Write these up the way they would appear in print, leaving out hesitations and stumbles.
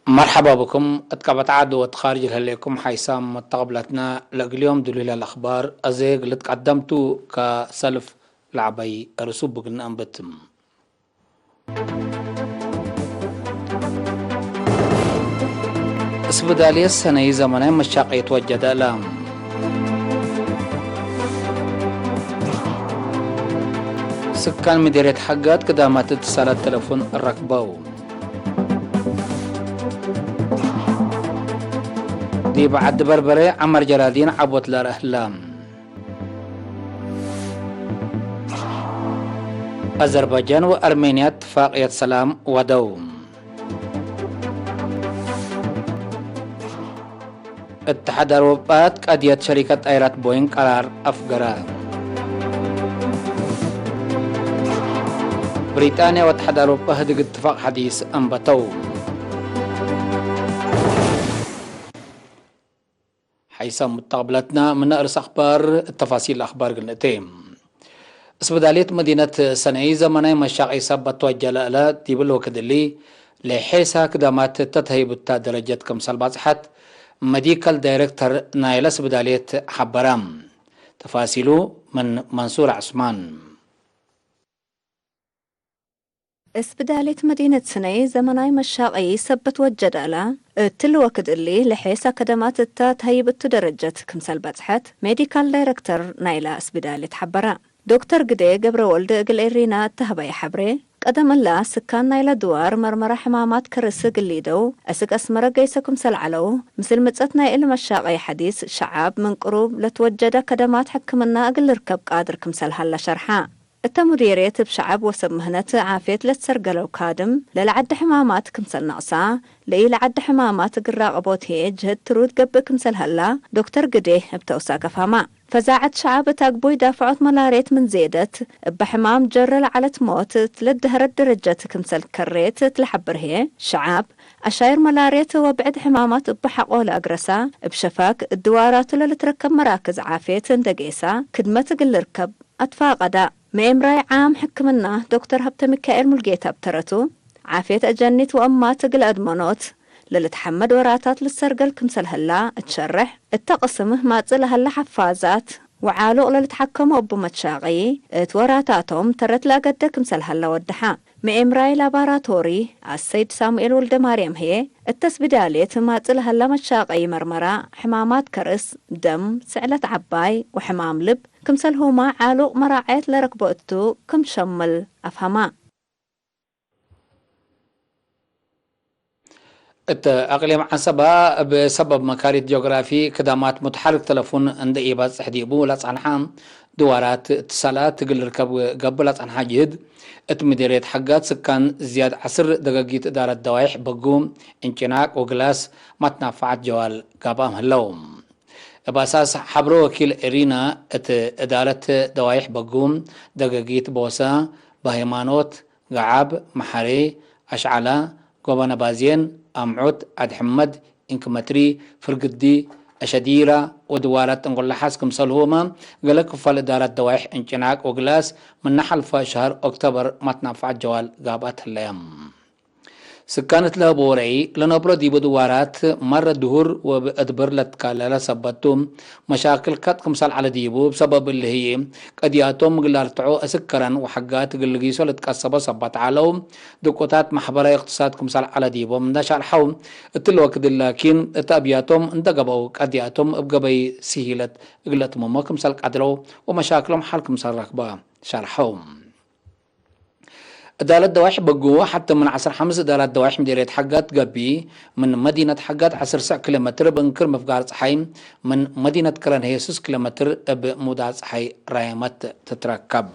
مرحبا بكم. اتقبت عاد وتخارج لكم حيسام متقبلتنا اليوم دليل الأخبار أزيق اللي تقدمتو كسلف لعبي رسوب قلنا أنبتم اسبدالية السنة زمنين مشاق يتوجد ألام سكان مديرية حقات قدامات اتصالات تلفون الركباو دي بعد بربري عمر جرادين عبوت لرهلام أذربيجان وأرمينيا اتفاقية سلام ودوم اتحاد الأوروبات قضية شركة أيرات بوينغ قرار أفقرا بريطانيا واتحاد الأوروبا هدق اتفاق حديث أنبتو حيث متقبلتنا من رأس أخبار التفاصيل الأخبار قلنتين اسبدالية مدينة سنعي زمني مشاقي سبت وجلالا تيبلو كدلي لحيسا كدامات تتهيب درجة كمسال بازحت ميديكال دايركتور نايلة اسبدالية حبرام تفاصيله من منصور عثمان. اسبدالية مدينة سنعي زمناي مشاقي سبت وجدالا تلوكد اللي لحيسا كدامات تتهيب درجة كمسال بازحت ميديكال دايركتور نايلة اسبدالية حبرام دكتور قدي قبر ولد اقل إرينا تهباي حبري قدم الله سكان نايلا دوار مرمرة حمامات كرسق الليدو أسك أسمرة قيسكم سلعلو مثل متسطنا إلى مشاقي حديث شعاب من قروب لتوجد كدمات حكمنا أقل ركب قادركم سلحلا شرحا التمديرية بشعب وسب مهنة عافية لتسرقلو كادم للعد حمامات كمسل نقصا لإي لعد حمامات قراء أبوتي جهد ترود قبكم سلهلا دكتور قدي بتوساق فاما فزاعت شعب تاقبو يدافعوت ملاريت من زيدت بحمام جرل على تموت تلدهر الدرجة كمسل كريت تلحبر هي شعب أشاير ملاريت وبعد حمامات بحقو لأقرسا بشفاك الدوارات اللي تركب مراكز عافية دقيسا كدمة قل ركب أتفاقدا ميمراي عام حكمنا دكتور هبت ميكائيل ملقيتا بترتو عافية أجنيت وأمات قل أدمانوت للتحمد وراتات للسرقل كمسل هلا تشرح التقسمه ما تصل هلا حفازات وعالو للتحكموا بمتشاغي توراتاتهم ترت لا قد كمسل هلا ودحا مئمراي لاباراتوري السيد سامويل ولد مريم هي التسبدالية ما تصل هلا متشاغي مرمرة حمامات كرس دم سعلة عباي وحمام لب كمسل هما عالو مراعيت لركبوتو كم شمل أفهما أقليم عصبة بسبب مكاريت جغرافي كدامات متحرك تلفون عند إيباز حديبو لصعنحام دوارات اتصالات تقل ركب قبل لصعنحا جهد اتمديريت حقات سكان زياد عصر دقاقيت إدارة دوايح بقوم انشناق وقلاس متنافعات جوال قابام هلوم باساس حبرو وكيل إرينا إدارة دوايح بقوم دقاقيت بوسا بهيمانوت قعاب محاري أشعلا قوبانا بازين أمعود عد حمد إنكمتري فرقدي أشديرة ودوارات نقول لحاسكم سلهوما قالك فال إدارة دوايح انشناق وقلاس من نحل في شهر أكتوبر متنافع جوال قابات الأيام سكانت لها بورعي لنبرو دي بدوارات مرة دهور وبأدبر لتكاللا سبتهم مشاكل كاتكم سال على ديبو بسبب اللي هي قدياتهم قلارتعو أسكرا وحقات قلقيسو لتكسبو سبت علوم دكوتات محبرة اقتصادكم سال على ديبو من داشار حوم اتلوكد لكن اتابياتهم اندقبو قدياتهم ابقبي سهيلت قلتهم ومكم سال قدرو ومشاكلهم حالكم سال ركبا شارحوم إدارة دوايح بقوة حتى من 15 إدارة دوايح مديرية حقات قبي من مدينة حقات 10 كيلومتر بنكر مفقار صحيم من مدينة كران هيسوس كيلومتر بمودع صحي رايمات تتركب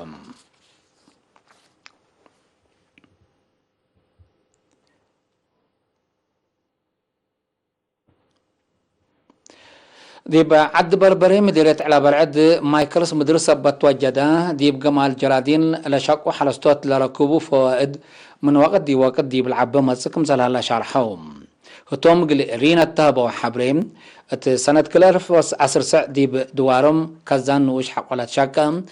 ديب عد بربري مديرية على برعد مايكروس مدرسة بتوجدا ديب جمال جرادين لشاقو حلستوت لركوبو فوائد من وقت دي بالعبة مسكم زلها شرحهم هتوم قل رينا التهبو حبريم سنة كلارف عصر سعدي بدوارم كزان وش حقولات شاكا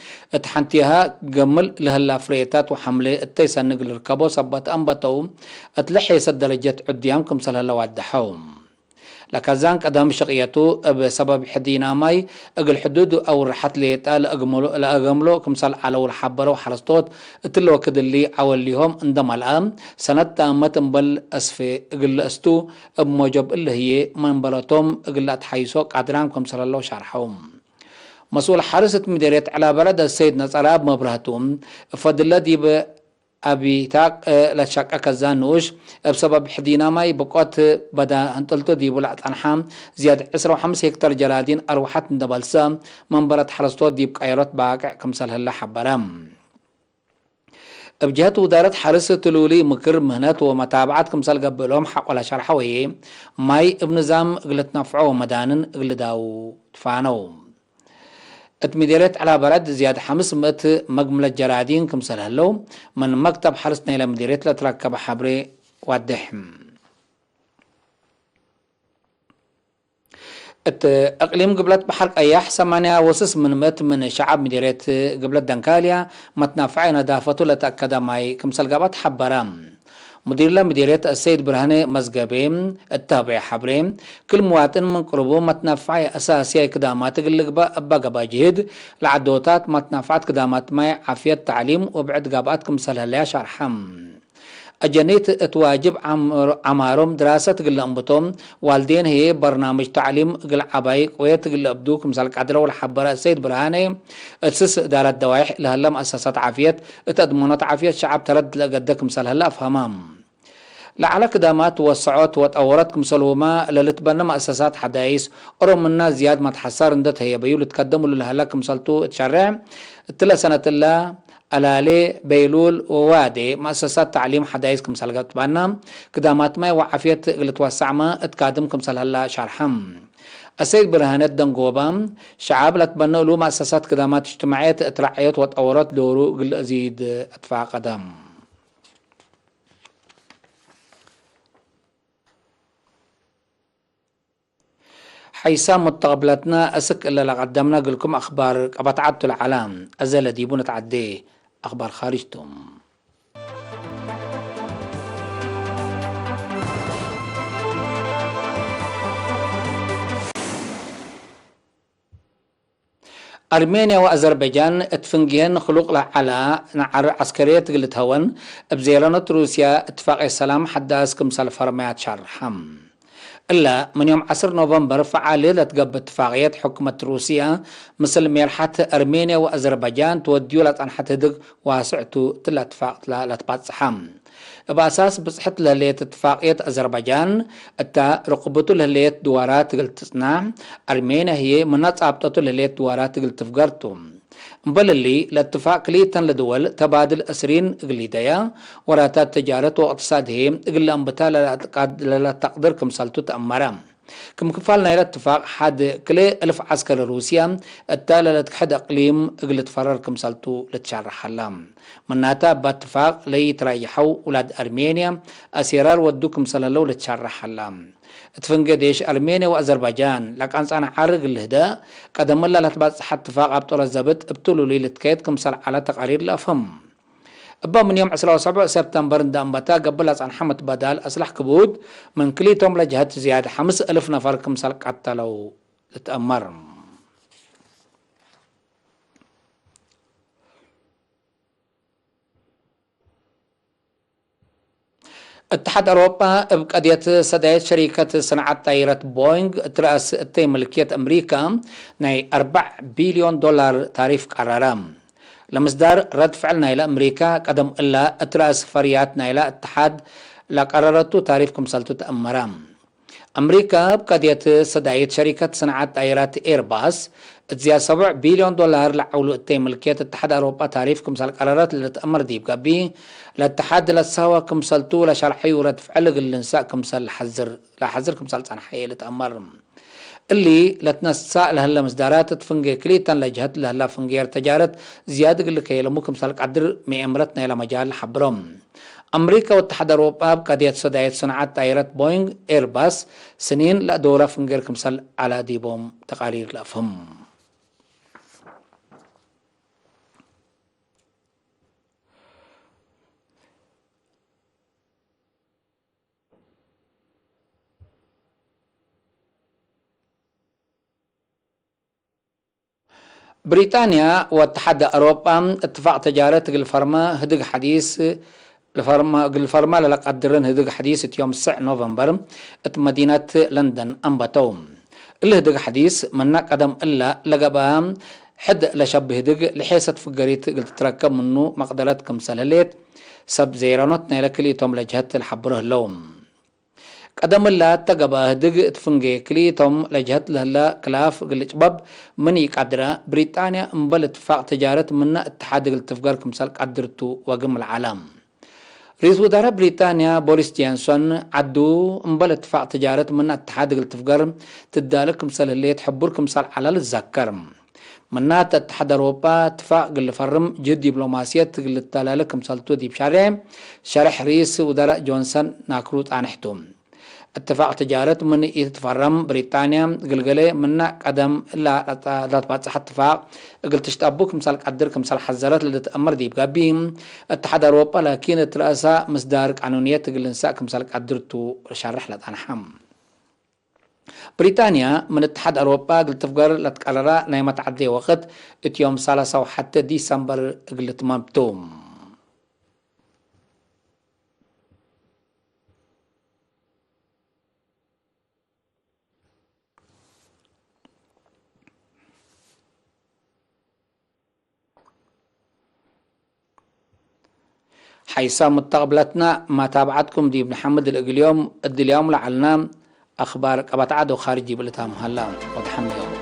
حنتيها قمل لهلا فريتات وحملة التيسان نقل ركبو صبت أنبتو اتلحي درجات عديامكم سلهلا وعدحوم لكزان قدام شقيتو بسبب حدينا ماي اقل حدود او رحت ليتا لاقملو كمسال على الحبرو حرستوت اتلو كد اللي عول ليهم اندم الان سنة تامت انبل اسفي اقل استو بموجب اللي هي منبلتهم اقل اتحيسو قادران كمسال الله شرحهم مسؤول حرسة مديرية على بلد السيد نصراب مبرهتهم فضل دي أبي تاك لشاك كزانوش بسبب حدينا ماي بقوت بدا انطلتو دي بلعت أنحام زياد 15 هكتار جرادين أروحات ندبلسا من بلد حرستو دي بقايرات باقع كمسال هلا حبرام بجهة وزارة حرسة الولي مكر مهنات ومتابعات كمسال قبلهم حق ولا شرحوي ماي بنظام قلت نفعو مدانن قل داو تفانو اتمديرت على بلد زيادة 500 مجملة جرادين كمسال هلو من مكتب حرسنا إلى مديرية لتركب حبري والدحم اقليم قبلت بحر اياح 8 من شعب مديرية قبلت دنكاليا متنافعي نظافته لتأكد معي كمسال قبط حبرام مدير مديرية السيد برهاني مزقبيم التابع حبريم كل مواطن من قربه متنافعي أساسية كدامات قلقبا أبا جهد العدوتات متنافعات كدامات ماي عافية تعليم وبعد قابات كمسال هلا شرحم أجنيت تواجب عمارهم دراسة قل أنبتهم والدين هي برنامج تعليم قل عبايق ويتقل أبدوك مثالك عدل والحبرة السيد برهاني تسس دارة دوايح لهلا مؤسسات عافية تضمنات عافية شعب ترد لقدك مثال هلا أفهمام لعلى كدامات وسعوت وتطورت كمسلوما للتبنى مؤسسات حدايس أرم الناس زياد ما تحسر اندت هي بيول تقدموا لهلا كمسلتو تشرع تلا سنة الله ألالي بيلول ووادي مؤسسات تعليم حدايس كمسال قطبانا كدامات ما وعافية قلت وسعما اتقادم كمسال هلا شرحم السيد برهانات دنقوبام شعاب لتبنى له مؤسسات كدامات اجتماعية اترعيت وتطورت دورو قل أزيد اتفاق قدام حيسام متقبلتنا أسك إلا لقدمنا قلكم أخبار قبطعت العلام أزل ديبون تعدي أخبار خارجتم أرمينيا وأذربيجان اتفنجين خلق على نعر عسكرية قلت هون بزيرانة روسيا اتفاق السلام حداس كمسال فرميات شرحم إلا من يوم 10 نوفمبر فعالية تقب اتفاقية حكومة روسيا مثل ميرحة أرمينيا وأذربيجان توديو لتنحت هدق واسعتو تلا اتفاق لا تبات صحام بأساس بصحة لهلية اتفاقية أذربيجان التا رقبتو لهلية دوارات قلت تصنع أرمينيا هي منات عبطتو لهلية دوارات قلت تفقرتو بل اللي الاتفاق كليتن لدول تبادل أسرين إقليدية وراتات تجارة واقتصادهم إقل أنبتا لا تقدر كمسالتو تأمرا كم كفالنا إلى اتفاق حد كلي 1000 عسكر روسيا التالي لتحد أقليم إقل تفرر كمسالتو لتشارح اللام مناتا باتفاق لي تريحو ولاد أرمينيا أسيرار ودو كمساللو لتشارح اللام تفنقديش أرمينيا وأذربيجان لك أنسان عارق الهداء قدم الله لتبات صحة اتفاق عبطول الزبط ابتلوا لي لتكيت كمسال على تقارير الأفهم أبا من يوم 17 سبتمبر ندام بتا قبل عن حمد بدال أسلح كبود من كليتهم لجهة زيادة 5000 نفر كمسال حتى لو تتأمر اتحاد أوروبا بقضية سداية شركة صناعة طائرة بوينغ ترأس التي ملكية أمريكا ناي 4 بليون دولار تعريف قرارام لمصدر رد فعلنا إلى أمريكا قدم إلا ترأس فرياتنا إلى اتحاد لقرارته تعريف كمسالتو تأمرام أمريكا بقضية سداية شركة صناعة طائرات إيرباص تزياد 7 بليون دولار لعولو التي ملكية اتحاد أوروبا تعريف كمسال قرارات اللي تأمر ديب قبي الاتحاد لتساوى كمسالتو لشرحي ورد فعل النساء كمسال حزر كمسال صنحي اللي تأمر اللي لتنساء لهلا مصدارات تفنجي كليتان لجهت لهلا فنجير تجارت زيادة اللي كيلمو كمسال قدر مي امرتنا إلى مجال حبرم أمريكا والاتحاد الأوروبي قضية صداية صناعة طائرات بوينغ إيرباص سنين لا دولة فنجر كمثال على ديبوم تقارير لأفهم. بريطانيا واتحاد أوروبا اتفاق تجارة الفرما هدق حديث الفرما لقدرن هدق حديث يوم 9 نوفمبر ات مدينة لندن أنبتوم اللي هدق حديث منا قدم إلا لقبام حد لشبه هدق لحيسة فقريت قلت تركب منه مقدرات كمسلاليت سب زيرانوت نيلكلي توم لجهت الحبره اللوم قدم الله تجبا هدق تفنجي كلي توم لجهت لهلا كلاف قلت باب مني قدرة بريطانيا مبل اتفاق تجارة منا اتحاد التفقار كمسال قدرتو وقم العالم رئيس وزراء بريطانيا بوريس جونسون عدو مبل اتفاق تجارة منا اتحاد التفقار تدالك كمسال اللي تحبور كمسال على الزكر منا اتحاد اوروبا اتفاق قل فرم جد دبلوماسية قل التلالك كمسالتو دي بشارع شرح رئيس وزراء جونسون ناكروت عنحتم اتفاق تجارة من يتفرم بريطانيا قلقلي منا قدم لا تبعت اتفاق قلت تشتابوك مثال قدر كمثال حزرات اللي تأمر دي بقابيم اتحاد اوروبا لكن الرئاسة مصدار قانونية تقل نساء كمثال قدرتو شرح لتنحم بريطانيا من اتحاد اوروبا قلت تفقر لتقرر نايمة عدي وقت يوم 3 حتى ديسمبر قلت مبتوم. حيث متقبلتنا ما تابعتكم دي محمد اليوم اليوم لعلنا أخبار قبطعة خارجي بلتام هلا وضحنا اليوم.